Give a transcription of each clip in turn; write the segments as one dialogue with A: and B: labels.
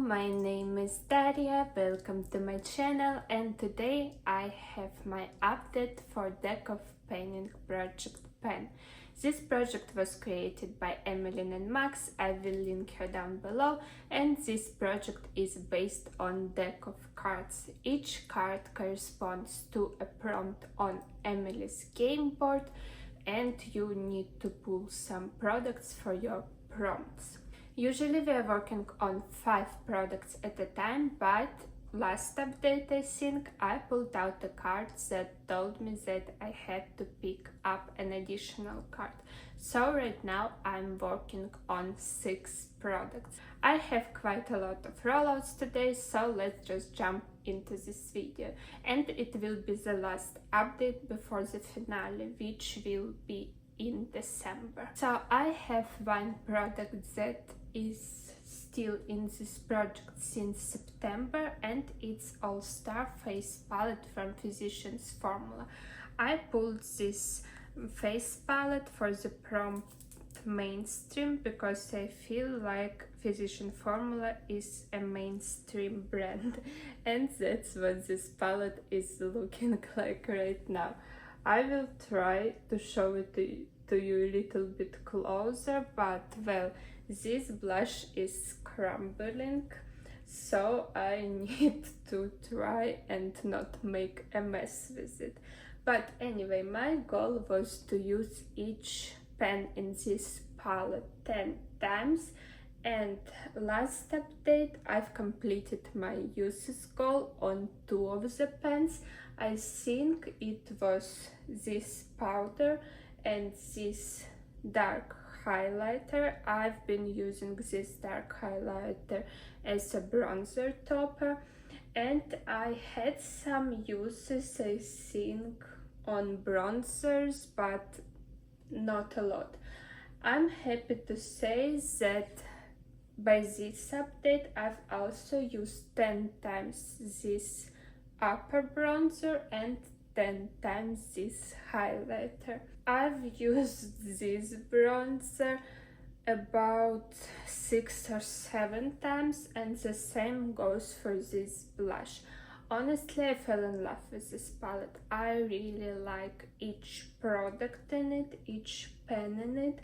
A: my name is Daria, welcome to my channel, and today I have my update for Deck of Painting Project Pen. This project was created by Emmeline and Max, I will link her down below, and this project is based on deck of cards. Each card corresponds to a prompt on Emily's game board, and you need to pull some products for your prompts. Usually we are working on 5 products at a time, but last update I think I pulled out a card that told me that I had to pick up an additional card. So right now I'm working on 6 products. I have quite a lot of rollouts today, so let's just jump into this video. And it will be the last update before the finale, which will be in December. So I have one product that is still in this project since September, and it's All Star Face Palette from Physicians Formula. I pulled this face palette for the prompt mainstream because I feel like Physician Formula is a mainstream brand, and that's what this palette is looking like right now. I will try to show it to you a little bit closer, but well, this blush is crumbling, so I need to try and not make a mess with it. But anyway, my goal was to use each pen in this palette 10 times, and last update I've completed my uses goal on 2 of the pens. I think it was this powder and this dark highlighter. I've been using this dark highlighter as a bronzer topper, and I had some uses I think on bronzers, but not a lot. I'm happy to say that by this update I've also used 10 times this upper bronzer and 10 times this highlighter. I've used this bronzer about 6 or 7 times, and the same goes for this blush. Honestly, I fell in love with this palette. I really like each product in it, each pen in it,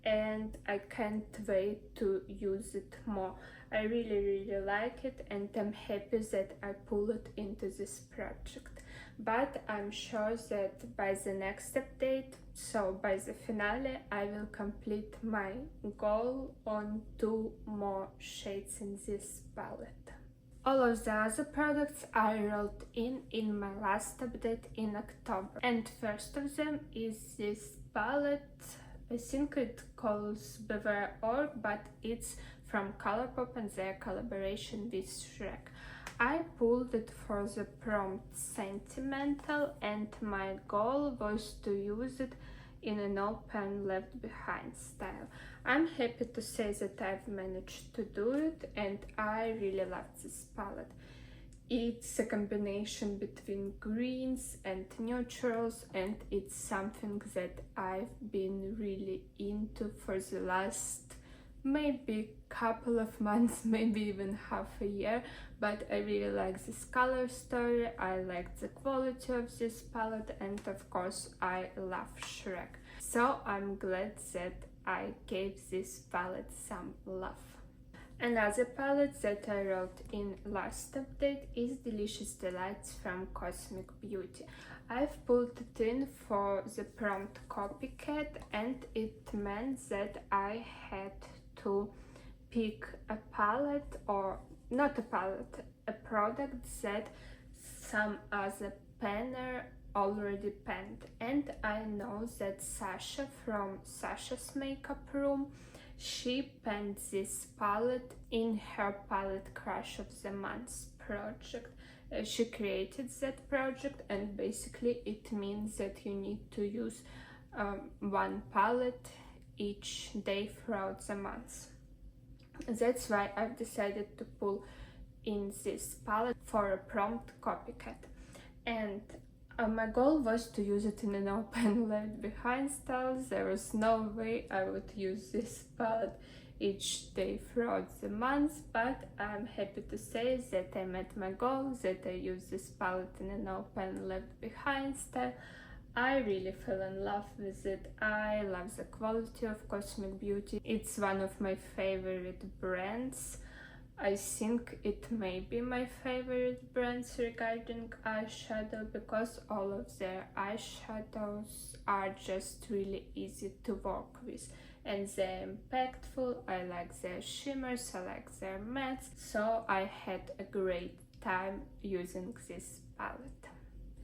A: and I can't wait to use it more. I really like it, and I'm happy that I pulled it into this project. But I'm sure that by the next update, so by the finale, I will complete my goal on 2 more shades in this palette. All of the other products I rolled in my last update in October, and first of them is this palette. I think it calls Beware Org, but it's from ColourPop and their collaboration with Shrek. I pulled it for the prompt Sentimental, and my goal was to use it in a no pen left behind style. I'm happy to say that I've managed to do it, and I really love this palette. It's a combination between greens and neutrals, and it's something that I've been really into for the last maybe couple of months, maybe even half a year. But I really like this color story, I like the quality of this palette, and of course I love Shrek. So I'm glad that I gave this palette some love. Another palette that I wrote in last update is Delicious Delights from Cosmic Beauty. I've pulled it in for the prompt Copycat, and it meant that I had to pick a palette, or not a palette, a product that some other penner already penned. And I know that Sascha from Sascha's Makeup Room, she penned this palette in her Palette Crush of the Month project. She created that project, and basically it means that you need to use 1 palette each day throughout the month. That's why I've decided to pull in this palette for a prompt Copycat. And my goal was to use it in an open left behind style. There was no way I would use this palette each day throughout the month, but I'm happy to say that I met my goal, that I used this palette in an open left behind style. I really fell in love with it. I love the quality of Cosmic Beauty. It's one of my favorite brands. I think it may be my favorite brands regarding eyeshadow, because all of their eyeshadows are just really easy to work with and they're impactful. I like their shimmers, I like their mattes, so I had a great time using this palette.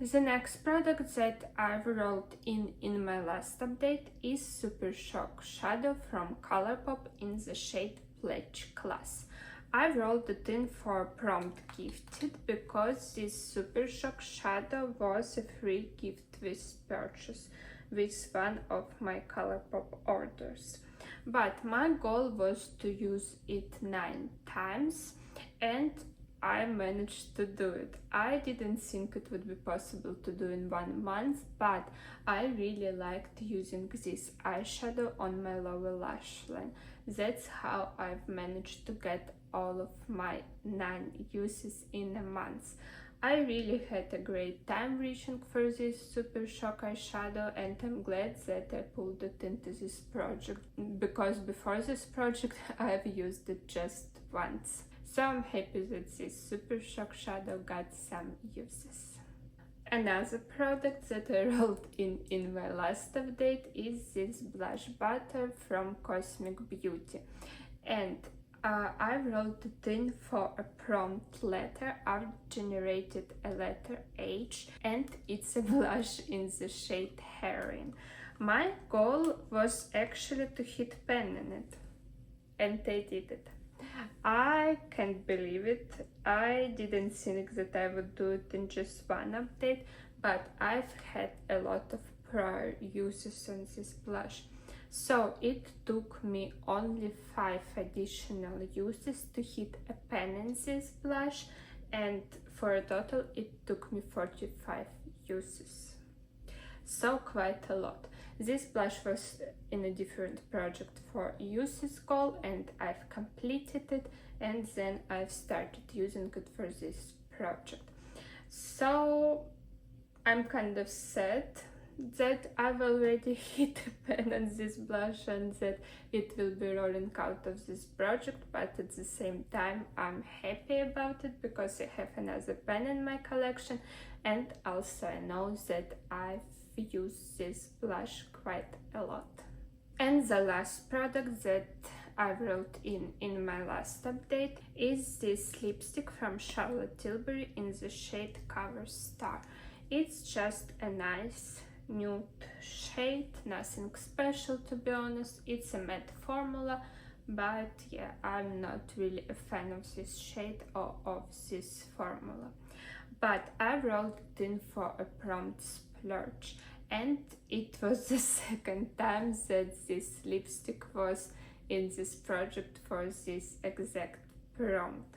A: The next product that I've rolled in my last update is Super Shock Shadow from ColourPop in the shade Pledge class. I rolled it in for prompt gifted because this Super Shock Shadow was a free gift with purchase with one of my ColourPop orders. But my goal was to use it 9 times and I managed to do it. I didn't think it would be possible to do in 1 month, but I really liked using this eyeshadow on my lower lash line. That's how I've managed to get all of my 9 uses in a month. I really had a great time reaching for this Super Shock eyeshadow, and I'm glad that I pulled it into this project, because before this project I've used it just once. So I'm happy that this Super Shock shadow got some uses. Another product that I rolled in my last update is this blush butter from Cosmic Beauty, and I rolled it in for a prompt letter. I've generated a letter H and it's a blush in the shade Heroine. My goal was actually to hit pen in it, and I did it. I can't believe it. I didn't think that I would do it in just one update, but I've had a lot of prior uses on this blush. So it took me only 5 additional uses to hit a pen in this blush, and for a total it took me 45 uses. So quite a lot. This blush was in a different project for uses goal and I've completed it, and then I've started using it for this project. So I'm kind of sad that I've already hit a pen on this blush and that it will be rolling out of this project, but at the same time I'm happy about it because I have another pen in my collection, and also I know that I've used this blush quite a lot. And the last product that I wrote in my last update is this lipstick from Charlotte Tilbury in the shade Cover Star. It's just a nice nude shade, nothing special to be honest. It's a matte formula, but yeah, I'm not really a fan of this shade or of this formula. But I rolled it in for a prompt splurge, and it was the second time that this lipstick was in this project for this exact prompt.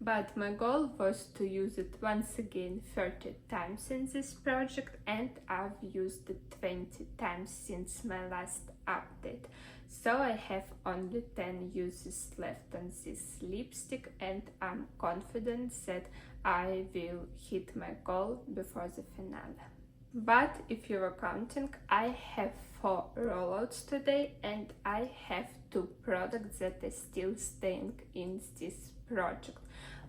A: But my goal was to use it once again 30 times in this project, and I've used it 20 times since my last update. So I have only 10 uses left on this lipstick, and I'm confident that I will hit my goal before the finale. But if you were counting, I have 4 rollouts today, and I have 2 products that are still staying in this project.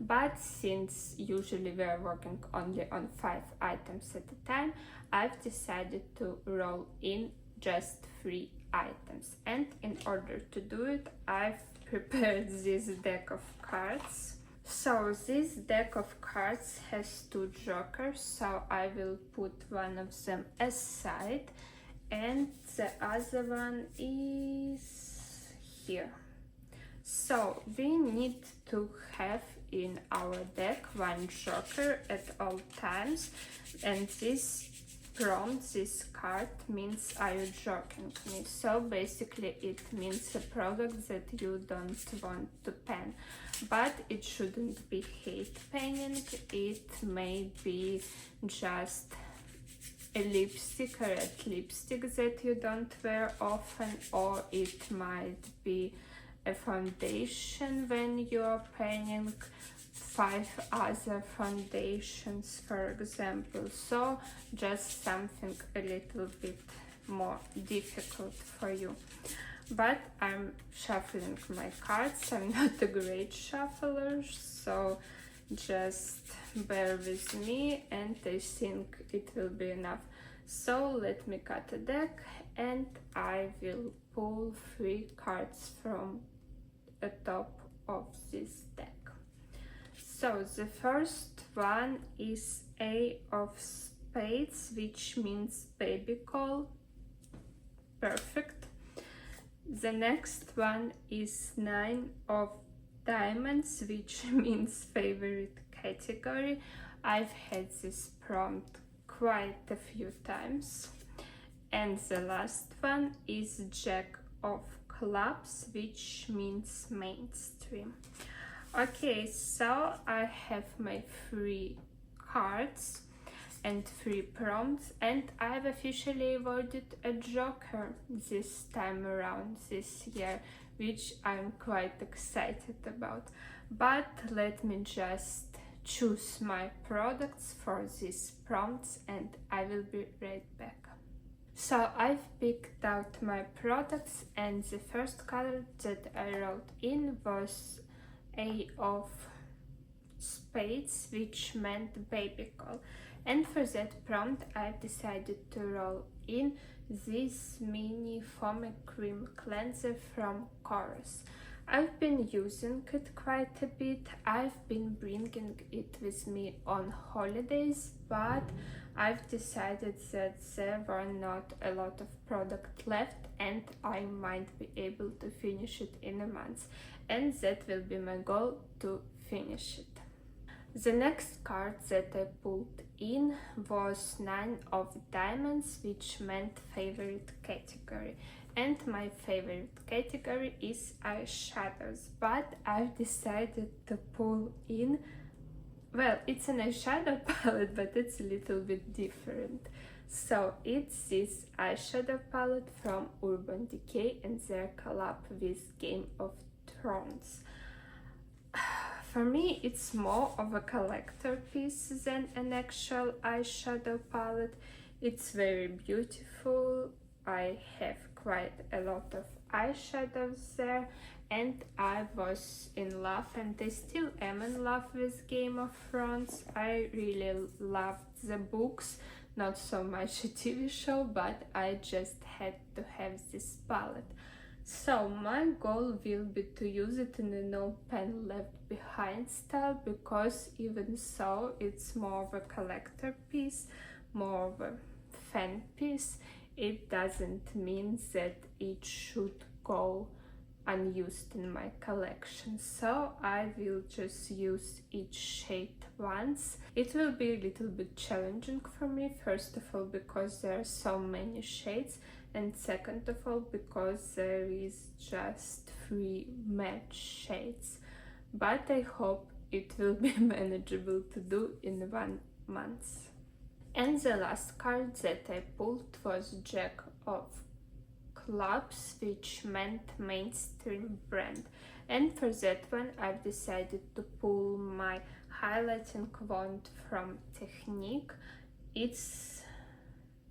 A: But since usually we are working only on 5 items at a time, I've decided to roll in just 3 items. And in order to do it, I've prepared this deck of cards. So this deck of cards has 2 jokers, so I will put one of them aside, and the other one is here. So we need to have in our deck 1 joker at all times, and this prompt, this card means are you joking me? So basically it means a product that you don't want to pen, but it shouldn't be hate penning. It may be just a lipstick, a red lipstick that you don't wear often, or it might be a foundation when you're painting 5 other foundations, for example, so just something a little bit more difficult for you. But I'm shuffling my cards. I'm not a great shuffler, so just bear with me, and I think it will be enough. So let me cut a deck, and I will pull 3 cards from the top of this deck. So the first one is A of Spades, which means baby call. Perfect. The next one is 9 of Diamonds, which means favorite category. I've had this prompt quite a few times. And the last one is Jack of Clubs, which means mainstream. Okay, so I have my 3 cards and 3 prompts, and I've officially awarded a joker this time around this year, which I'm quite excited about. But let me just choose my products for these prompts, and I will be right back. So I've picked out my products, and the first color that I wrote in was A of Spades, which meant baby call. And for that prompt, I've decided to roll in this mini foamy cream cleanser from Korres. I've been using it quite a bit. I've been bringing it with me on holidays, but I've decided that there were not a lot of product left, and I might be able to finish it in a month. And that will be my goal, to finish it. The next card that I pulled in was 9 of Diamonds, which meant favorite category. And my favorite category is eyeshadows, but I've decided to pull in, well, it's an eyeshadow palette, but it's a little bit different. So it's this eyeshadow palette from Urban Decay and their collab with Game of Thrones. For me, it's more of a collector piece than an actual eyeshadow palette. It's very beautiful. I have quite a lot of eyeshadows there, and I was in love, and I still am in love with Game of Thrones. I really loved the books, not so much a TV show, but I just had to have this palette. So my goal will be to use it in a no pen left behind style, because even so it's more of a collector piece, more of a fan piece. It doesn't mean that it should go unused in my collection, so I will just use each shade once. It will be a little bit challenging for me, first of all because there are so many shades, and second of all because there is just 3 match shades, but I hope it will be manageable to do in 1 month. And the last card that I pulled was Jack of Clubs, which meant mainstream brand. And for that one, I've decided to pull my highlighting wand from Technic. It's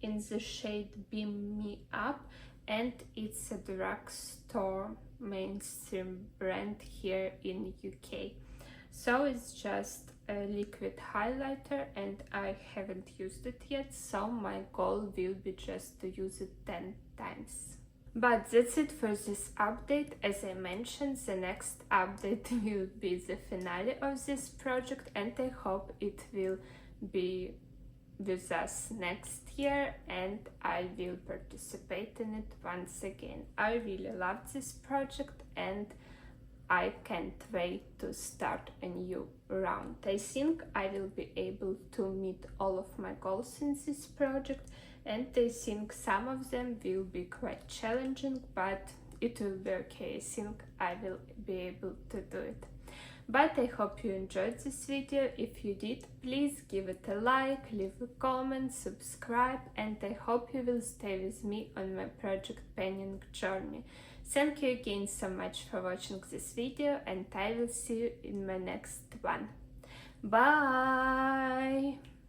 A: in the shade Beam Me Up, and it's a drugstore mainstream brand here in UK. So it's just a liquid highlighter, and I haven't used it yet, so my goal will be just to use it 10 times. But that's it for this update. As I mentioned, the next update will be the finale of this project, and I hope it will be with us next year, and I will participate in it once again. I really love this project, and I can't wait to start a new round. I think I will be able to meet all of my goals in this project, and I think some of them will be quite challenging, but it will be okay. I think I will be able to do it. But I hope you enjoyed this video. If you did, please give it a like, leave a comment, subscribe, and I hope you will stay with me on my project painting journey. Thank you again so much for watching this video, and I will see you in my next one. Bye!